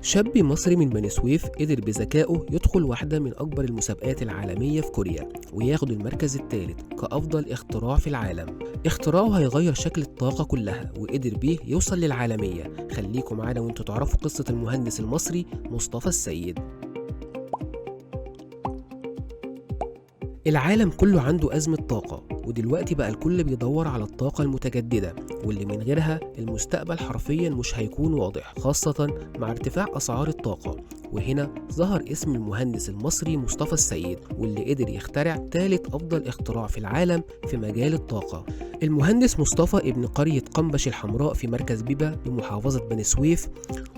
شاب مصري من بني سويف قدر بذكائه يدخل واحدة من أكبر المسابقات العالمية في كوريا وياخد المركز الثالث كأفضل اختراع في العالم. اختراعه هيغير شكل الطاقة كلها وقدر بيه يوصل للعالمية. خليكم معانا وانتوا تعرفوا قصة المهندس المصري مصطفى السيد. العالم كله عنده أزمة طاقة، ودلوقتي بقى الكل بيدور على الطاقة المتجددة واللي من غيرها المستقبل حرفيا مش هيكون واضح، خاصة مع ارتفاع أسعار الطاقة. وهنا ظهر اسم المهندس المصري مصطفى السيد واللي قدر يخترع ثالث أفضل اختراع في العالم في مجال الطاقة. المهندس مصطفى ابن قرية قنبش الحمراء في مركز بيبا بمحافظة بني سويف،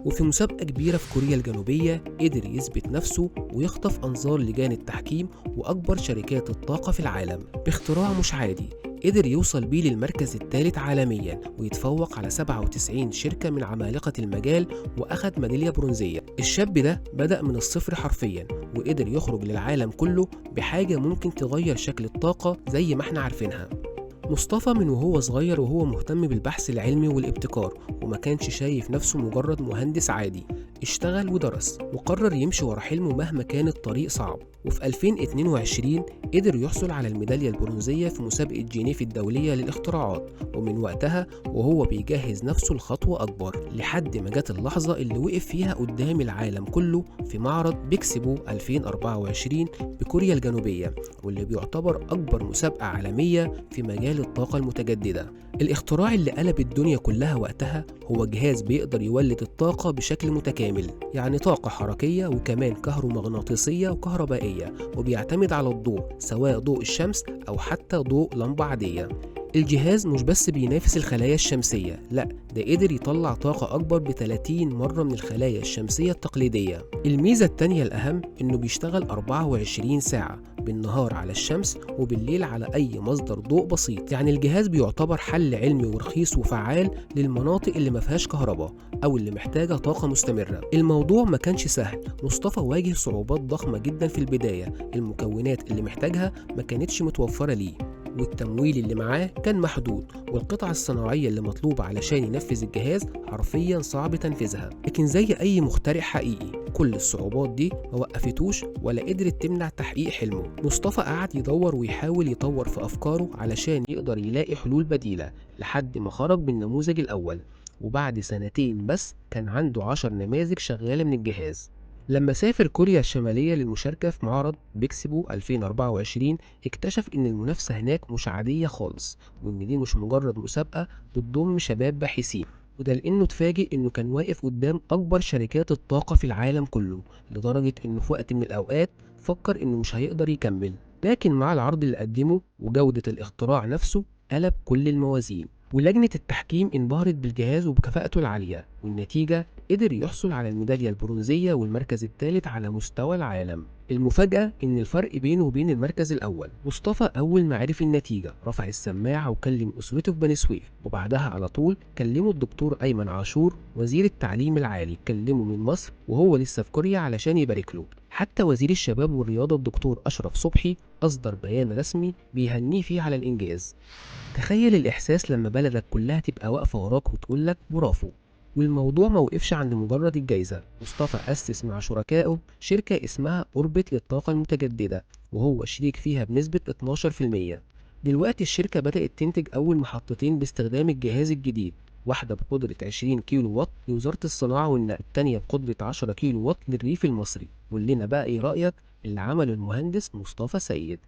وفي مسابقة كبيرة في كوريا الجنوبية قدر يثبت نفسه ويخطف أنظار لجان التحكيم وأكبر شركات الطاقة في العالم باختراع مش عادي. قدر يوصل بيه للمركز الثالث عالميا ويتفوق على 97 شركة من عمالقة المجال وأخد ميدالية برونزية. الشاب ده بدأ من الصفر حرفيا وقدر يخرج للعالم كله بحاجة ممكن تغير شكل الطاقة زي ما احنا عارفينها. مصطفى من وهو صغير وهو مهتم بالبحث العلمي والابتكار، وما كانش شايف نفسه مجرد مهندس عادي. اشتغل ودرس وقرر يمشي ورا حلمه مهما كان الطريق صعب، وفي 2022 قدر يحصل على الميدالية البرونزية في مسابقة جنيف الدولية للاختراعات. ومن وقتها وهو بيجهز نفسه لخطوة أكبر لحد ما جت اللحظة اللي وقف فيها قدام العالم كله في معرض بيكسبو 2024 بكوريا الجنوبية، واللي بيعتبر أكبر مسابقة عالمية في مجال الطاقة المتجددة. الاختراع اللي قلب الدنيا كلها وقتها هو جهاز بيقدر يولد الطاقة بشكل متكامل، يعني طاقة حركية وكمان كهرومغناطيسية وكهربائية، وبيعتمد على الضوء سواء ضوء الشمس أو حتى ضوء لمبة عادية. الجهاز مش بس بينافس الخلايا الشمسية، لا ده قدر يطلع طاقة أكبر ب 30 مرة من الخلايا الشمسية التقليدية. الميزة التانية الأهم إنه بيشتغل 24 ساعة، بالنهار على الشمس وبالليل على أي مصدر ضوء بسيط. يعني الجهاز بيعتبر حل علمي ورخيص وفعال للمناطق اللي ما فيهاش كهرباء أو اللي محتاجة طاقة مستمرة. الموضوع ما كانش سهل، مصطفى واجه صعوبات ضخمة جدا في البداية. المكونات اللي محتاجها ما كانتش متوفرة ليه، والتمويل اللي معاه كان محدود، والقطع الصناعية اللي مطلوبة علشان ينفذ الجهاز حرفيا صعب تنفيذها. لكن زي أي مخترع حقيقي كل الصعوبات دي ما وقفتوش ولا قدرت تمنع تحقيق حلمه. مصطفى قعد يدور ويحاول يطور في أفكاره علشان يقدر يلاقي حلول بديلة لحد ما خرج بالنموذج الأول، وبعد سنتين بس كان عنده 10 نماذج شغالة من الجهاز. لما سافر كوريا الشمالية للمشاركة في معرض بيكسبو 2024 اكتشف إن المنافسة هناك مش عادية خالص، وإن دي مش مجرد مسابقة بتضم شباب باحثين، وده لأنه اتفاجئ إنه كان واقف قدام أكبر شركات الطاقة في العالم كله، لدرجة إنه في وقت من الأوقات فكر إنه مش هيقدر يكمل. لكن مع العرض اللي قدمه وجودة الاختراع نفسه قلب كل الموازين، ولجنة التحكيم انبهرت بالجهاز وبكفاءته العالية، والنتيجة قدر يحصل على الميدالية البرونزية والمركز الثالث على مستوى العالم. المفاجأة إن الفرق بينه وبين المركز الأول، مصطفى أول ما عرف النتيجة رفع السماعة وكلم أسرته في بني سويف، وبعدها على طول كلمه الدكتور أيمن عاشور وزير التعليم العالي، كلمه من مصر وهو لسه في كوريا علشان يبارك له. حتى وزير الشباب والرياضة الدكتور أشرف صبحي أصدر بيان رسمي بيهنيه فيه على الإنجاز. تخيل الإحساس لما بلدك كلها تبقى واقفة وراك وتقول لك برافو. والموضوع ما وقفش عند مجرد الجايزة، مصطفى أسس مع شركائه شركة اسمها أوربت للطاقة المتجددة، وهو شريك فيها بنسبة 12%. دلوقتي الشركة بدأت تنتج أول محطتين باستخدام الجهاز الجديد، واحدة بقدرة 20 كيلو واط لوزارة الصناعة والنقل، التانية بقدرة 10 كيلو واط للريف المصري. قول لنا بقى إيه رأيك اللي عمله المهندس مصطفى سيد؟